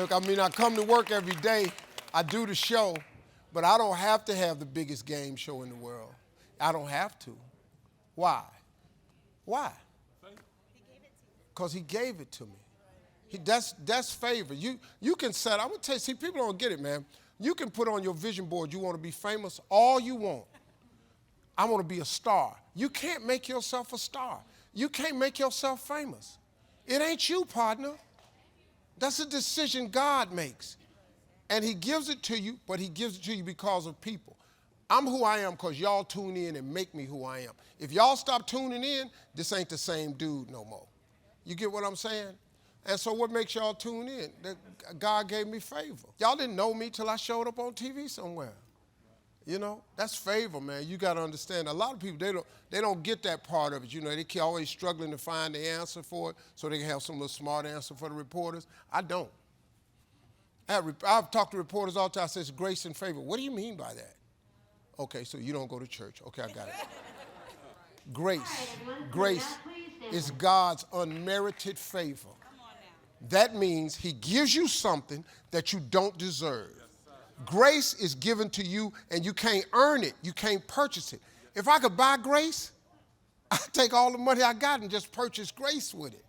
Look, I mean, I come to work every day. I do the show, but I don't have to have the biggest game show in the world. I don't have to. Why? Why? Because he gave it to me. That's favor. You can set, I'm going to tell you, see, people don't get it, man. You can put on your vision board, you want to be famous all you want. I want to be a star. You can't make yourself a star. You can't make yourself famous. It ain't you, partner. That's a decision God makes. And he gives it to you, but he gives it to you because of people. I'm who I am because y'all tune in and make me who I am. If y'all stop tuning in, this ain't the same dude no more. You get what I'm saying? And so what makes y'all tune in? That God gave me favor. Y'all didn't know me till I showed up on TV somewhere. You know, that's favor, man. You got to understand. A lot of people, they don't get that part of it. You know, they always struggling to find the answer for it so they can have some little smart answer for the reporters. I don't. I've talked to reporters all the time. I say, it's grace and favor. What do you mean by that? Okay, so you don't go to church. Okay, I got it. Grace is God's unmerited favor. That means he gives you something that you don't deserve. Grace is given to you, and you can't earn it. You can't purchase it. If I could buy grace, I'd take all the money I got and just purchase grace with it.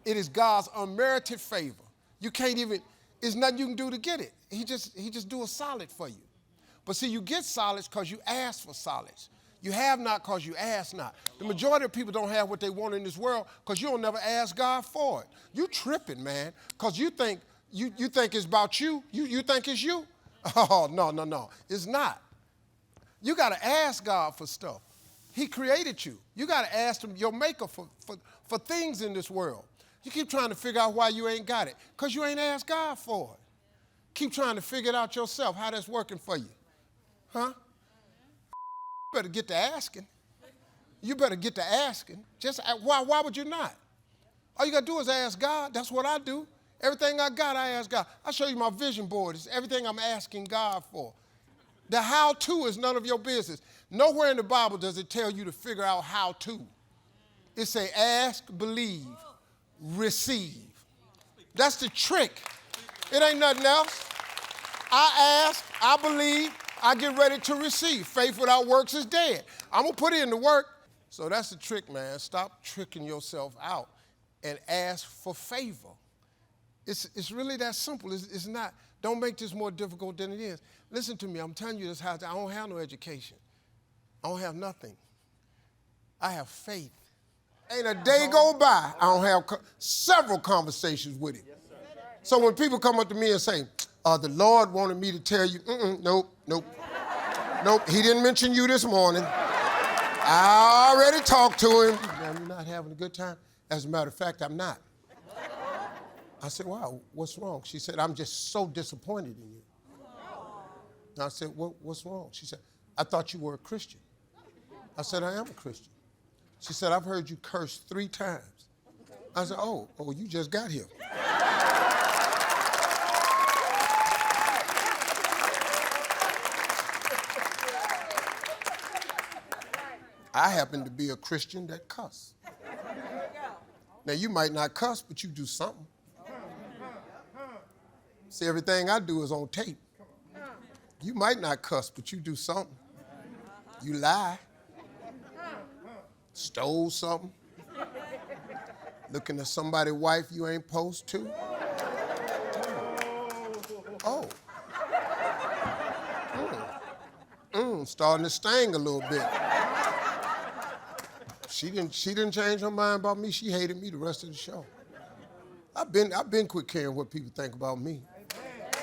It is God's unmerited favor. You can't even, there's nothing you can do to get it. He just do a solid for you. But see, you get solids because you ask for solids. You have not because you ask not. The majority of people don't have what they want in this world because you don't never ask God for it. You tripping, man, because you think it's about you. You think it's you. Oh, no. It's not. You got to ask God for stuff. He created you. You got to ask him, your maker, for things in this world. You keep trying to figure out why you ain't got it because you ain't asked God for it. Keep trying to figure it out yourself, how that's working for you. Huh? You better get to asking. You better get to asking. Just why would you not? All you got to do is ask God. That's what I do. Everything I got, I ask God. I'll show you my vision board. It's everything I'm asking God for. The how-to is none of your business. Nowhere in the Bible does it tell you to figure out how to. It say ask, believe, receive. That's the trick. It ain't nothing else. I ask, I believe, I get ready to receive. Faith without works is dead. I'm going to put in the work. So that's the trick, man. Stop tricking yourself out and ask for favor. It's really that simple. It's not. Don't make this more difficult than it is. Listen to me. I'm telling you this how I don't have no education. I don't have nothing. I have faith. Ain't a day go by I don't have several conversations with him. So when people come up to me and say, the Lord wanted me to tell you, nope. He didn't mention you this morning. I already talked to him. Now, you're not having a good time? As a matter of fact, I'm not. I said, wow, what's wrong? She said, I'm just so disappointed in you. And I said, what's wrong? She said, I thought you were a Christian. I said, I am a Christian. She said, I've heard you curse 3 times. I said, oh, you just got here. I happen to be a Christian that cuss. Now, you might not cuss, but you do something. See, everything I do is on tape. You might not cuss, but you do something. You lie. Stole something. Looking at somebody's wife you ain't supposed to. Oh. Starting to sting a little bit. She didn't change her mind about me. She hated me the rest of the show. I've been quit caring what people think about me.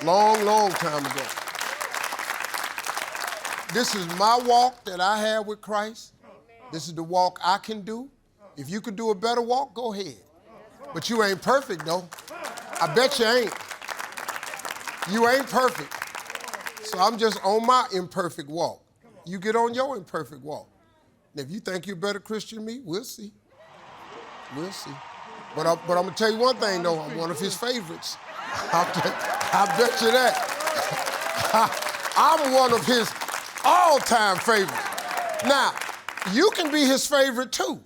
Long time ago. This is my walk that I have with Christ. This is the walk I can do. If you could do a better walk, go ahead. But you ain't perfect, though. I bet you ain't. You ain't perfect. So I'm just on my imperfect walk. You get on your imperfect walk. And if you think you're a better Christian than me, we'll see. We'll see. But I'm going to tell you one thing, though. I'm one of his favorites. I bet you that. I'm one of his all-time favorites. Now, you can be his favorite, too.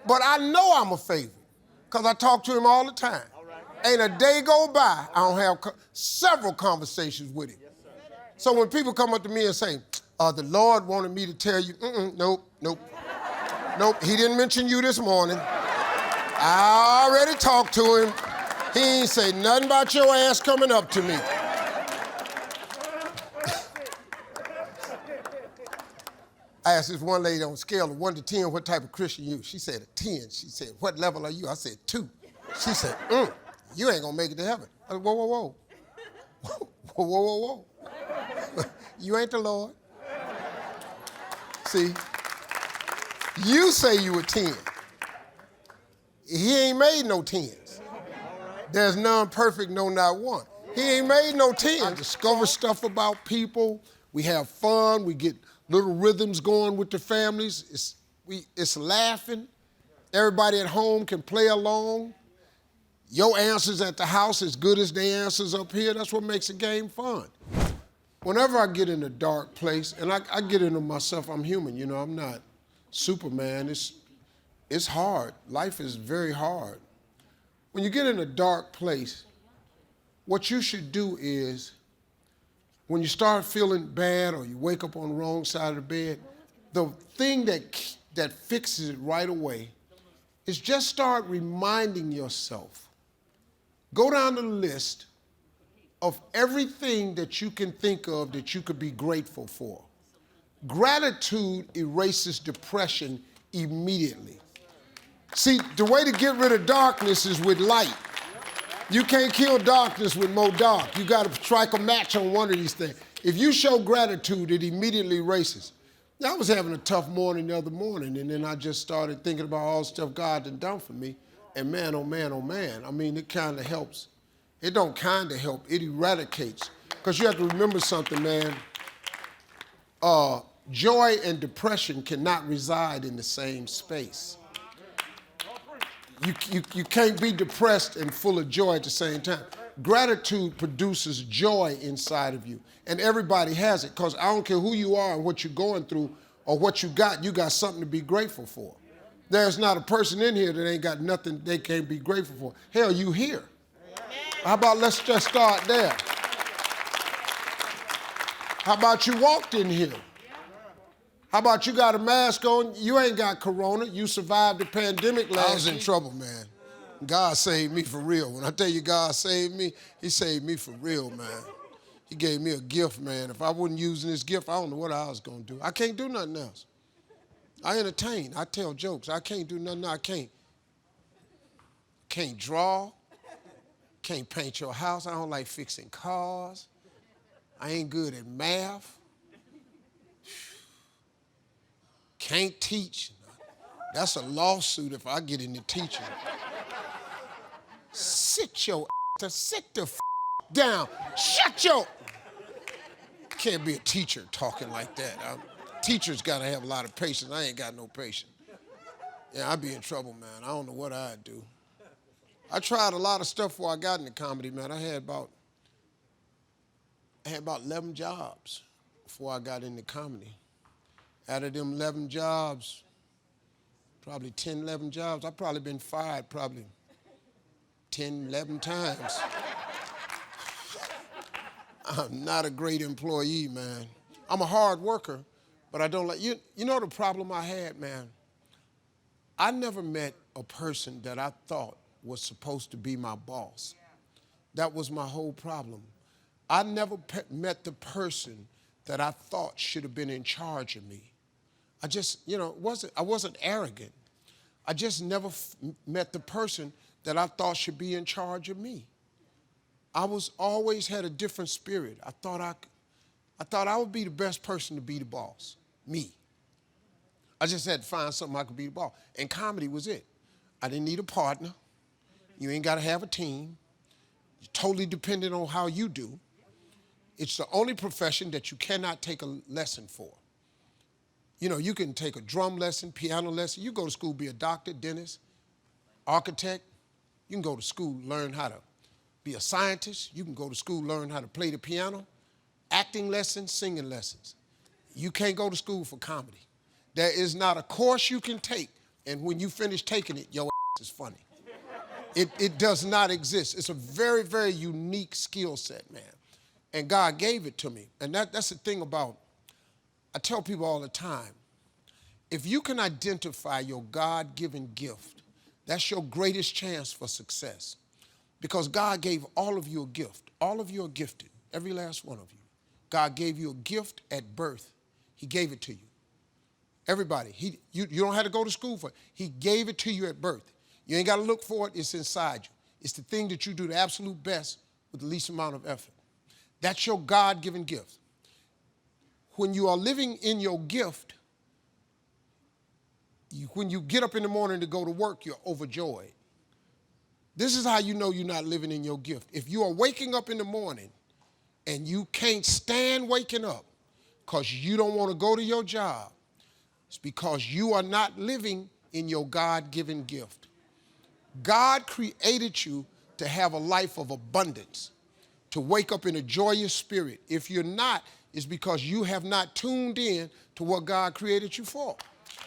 But I know I'm a favorite because I talk to him all the time. Ain't a day go by, I don't have several conversations with him. So when people come up to me and say, the Lord wanted me to tell you, nope. Nope, he didn't mention you this morning. I already talked to him. He ain't say nothing about your ass coming up to me. I asked this one lady on a scale of 1 to 10, what type of Christian you? She said a 10. She said, what level are you? I said 2. She said, you ain't gonna make it to heaven. I said, whoa. Whoa. You ain't the Lord. See, you say you a 10. He ain't made no 10s. There's none perfect, no, not one. He ain't made no 10s. I discover stuff about people. We have fun. We get little rhythms going with the families. It's laughing. Everybody at home can play along. Your answers at the house as good as their answers up here. That's what makes the game fun. Whenever I get in a dark place, and I get into myself, I'm human, you know, I'm not Superman. It's hard. Life is very hard. When you get in a dark place, what you should do is, when you start feeling bad or you wake up on the wrong side of the bed, the thing that fixes it right away is just start reminding yourself. Go down the list of everything that you can think of that you could be grateful for. Gratitude erases depression immediately. See, the way to get rid of darkness is with light. You can't kill darkness with more dark. You got to strike a match on one of these things. If you show gratitude, it immediately erases. Now, I was having a tough morning the other morning, and then I just started thinking about all the stuff God had done for me, and man, oh man, I mean, it kind of helps. It don't kind of help, it eradicates. Because you have to remember something, man. Joy and depression cannot reside in the same space. You can't be depressed and full of joy at the same time. Gratitude produces joy inside of you. And everybody has it, because I don't care who you are and what you're going through or what you got something to be grateful for. There's not a person in here that ain't got nothing they can't be grateful for. Hell, you here. How about let's just start there? How about you walked in here? How about you got a mask on? You ain't got corona. You survived the pandemic last year. I was in trouble, man. God saved me for real. When I tell you God saved me, he saved me for real, man. He gave me a gift, man. If I wasn't using this gift, I don't know what I was going to do. I can't do nothing else. I entertain. I tell jokes. I can't do nothing. I can't draw. Can't paint your house. I don't like fixing cars. I ain't good at math. Can't teach. That's a lawsuit if I get into teaching. Sit the f down. Shut your... Can't be a teacher talking like that. Teachers got to have a lot of patience. I ain't got no patience. Yeah, I'd be in trouble, man. I don't know what I'd do. I tried a lot of stuff before I got into comedy, man. I had about 11 jobs before I got into comedy. Out of them 11 jobs, probably 10, 11 jobs, I've probably been fired probably 10, 11 times. I'm not a great employee, man. I'm a hard worker, but I don't like, you know the problem I had, man? I never met a person that I thought was supposed to be my boss. That was my whole problem. I never met the person that I thought should have been in charge of me. I just, I wasn't arrogant. I just never met the person that I thought should be in charge of me. I always had a different spirit. I thought I would be the best person to be the boss, me. I just had to find something I could be the boss. And comedy was it. I didn't need a partner. You ain't got to have a team. You're totally dependent on how you do. It's the only profession that you cannot take a lesson for. You can take a drum lesson, piano lesson. You go to school, be a doctor, dentist, architect. You can go to school, learn how to be a scientist. You can go to school, learn how to play the piano, acting lessons, singing lessons. You can't go to school for comedy. There is not a course you can take, and when you finish taking it, your ass is funny. It does not exist. It's a very, very unique skill set, man. And God gave it to me. And that's the thing about, I tell people all the time, if you can identify your God-given gift, that's your greatest chance for success. Because God gave all of you a gift. All of you are gifted, every last one of you. God gave you a gift at birth. He gave it to you. Everybody. You don't have to go to school for it. He gave it to you at birth. You ain't got to look for it. It's inside you. It's the thing that you do the absolute best with the least amount of effort. That's your God-given gift. When you are living in your gift, when you get up in the morning to go to work, you're overjoyed. This is how you know you're not living in your gift. If you are waking up in the morning and you can't stand waking up because you don't want to go to your job, it's because you are not living in your God-given gift. God created you to have a life of abundance, to wake up in a joyous spirit. If you're not, it's because you have not tuned in to what God created you for.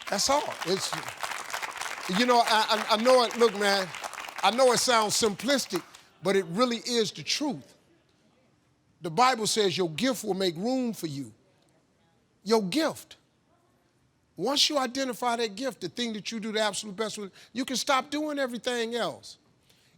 That's all. It's, you know, I know it, look, man, I know it sounds simplistic, but it really is the truth. The Bible says your gift will make room for you. Your gift. Once you identify that gift, the thing that you do the absolute best with, you can stop doing everything else.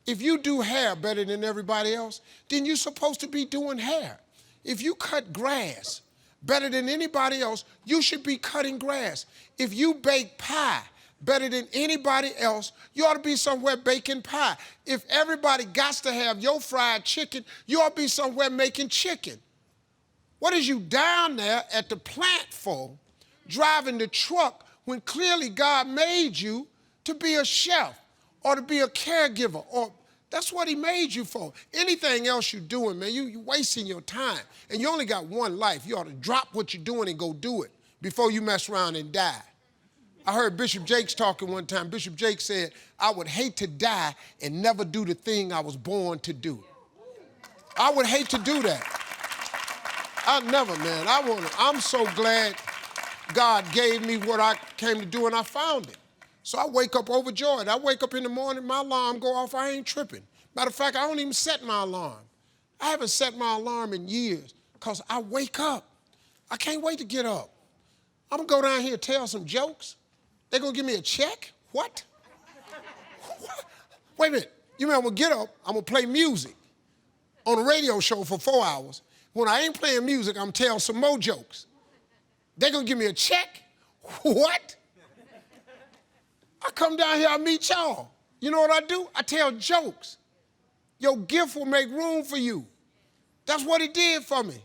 If you do hair better than everybody else, then you're supposed to be doing hair. If you cut grass better than anybody else, you should be cutting grass. If you bake pie better than anybody else, you ought to be somewhere baking pie. If everybody got to have your fried chicken, you ought to be somewhere making chicken. What is you down there at the plant for, driving the truck, when clearly God made you to be a chef or to be a caregiver? Or that's what he made you for. Anything else you're doing, man, you're wasting your time. And you only got one life. You ought to drop what you're doing and go do it before you mess around and die. I heard Bishop Jakes talking one time. Bishop Jakes said, I would hate to die and never do the thing I was born to do. I would hate to do that. I never, man. I'm so glad God gave me what I came to do and I found it. So I wake up overjoyed. I wake up in the morning, my alarm go off, I ain't tripping. Matter of fact, I don't even set my alarm. I haven't set my alarm in years because I wake up. I can't wait to get up. I'm going to go down here and tell some jokes. They're going to give me a check? What? What? Wait a minute. You mean I'm going to get up, I'm going to play music on a radio show for 4 hours. When I ain't playing music, I'm telling some more jokes. They're going to give me a check? What? I come down here, I meet y'all. You know what I do? I tell jokes. Your gift will make room for you. That's what it did for me.